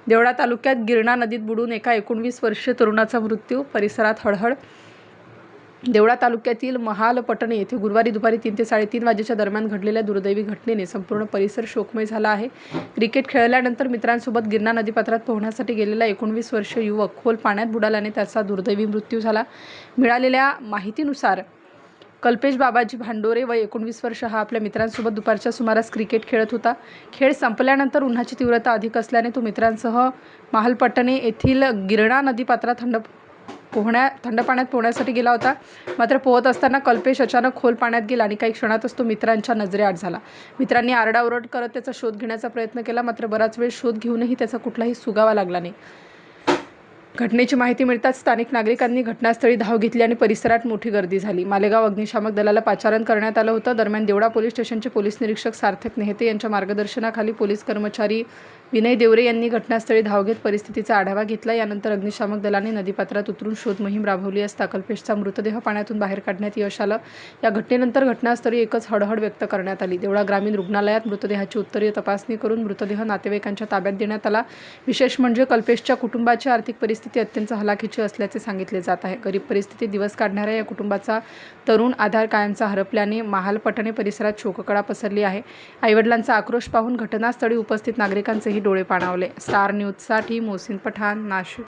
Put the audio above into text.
देवळा तालुक्यात गिरणा नदीत बुडून एका 19 वर्षीय तरुणाचा मृत्यू, परिसरात हळहळ। देवळा तालुक्यातील महालपटणे येथे गुरुवारी दुपारी 3 ते 3:30 वाजेच्या दरम्यान घडलेल्या दुर्दैवी घटनेने संपूर्ण परिसर शोकमय झाला आहे। क्रिकेट खेळल्यानंतर मित्रांसोबत गिरणा नदीपात्रात पोहण्यासाठी गेलेला 19 वर्षीय युवक खोल पाण्यात बुडाल्याने त्याचा दुर्दैवी मृत्यू झाला। मिळालेल्या माहितीनुसार कल्पेश बाबाजी भांडोरे वय 19 वर्ष हा आपल्या मित्रांसोबत दुपारच्या सुमारास क्रिकेट खेळत होता। खेळ संपल्यानंतर उन्हाची तीव्रता अधिक असल्याने तो मित्रांसह महालपटणे येथील गिरणा नदीपात्रात थंड पाण्यात पोहण्यासाठी गेला होता। मात्र पोहत असताना कल्पेश अचानक खोल पाण्यात गेला आणि काही क्षणातच तो मित्रांच्या नजरेआड झाला। मित्रांनी आरडाओरड करत त्याचा शोध घेण्याचा प्रयत्न केला, मात्र बराच वेळ शोध घेऊनही त्याचा कुठलाही सुगावा लागला नाही। घटनेची माहिती मिळताच स्थानिक नागरिकांनी घटनास्थळी धाव घेतली आणि परिसरात मोठी गर्दी झाली। मालेगाव अग्निशामक दलाला पाचारण करण्यात आलं होतं। दरम्यान देवळा पोलीस स्टेशनचे पोलीस निरीक्षक सार्थक नेहते यांच्या मार्गदर्शनाखाली पोलीस कर्मचारी विनय देवरे यांनी घटनास्थळी धाव घेत परिस्थितीचा आढावा घेतला। यानंतर अग्निशामक दलाने नदीपात्रात उतरून शोध मोहीम राबवली असता कल्पेशचा मृतदेह पाण्यातून बाहेर काढण्यात यश आलं। या घटनेनंतर घटनास्थळी एकच हळहळ व्यक्त करण्यात आली। देवळा ग्रामीण रुग्णालयात मृतदेहाची उत्तरीय तपासणी करून मृतदेह नातेवाईकांच्या ताब्यात देण्यात आला। विशेष म्हणजे कल्पेशच्या कुटुंबाची आर्थिक परिस्थिती अत्यंत हलाखीची असल्याचे सांगितले जात आहे। गरीब परिस्थितीत दिवस काढणाऱ्या या कुटुंबाचा तरुण आधार कायमचा हरपल्याने महालपटणे परिसरात शोककळा पसरली आहे। आईवडिलांचा आक्रोश पाहून घटनास्थळी उपस्थित नागरिकांचेही डोळे पाणावले। स्टार न्यूजसाठी मोहसिन पठाण, नाशिक।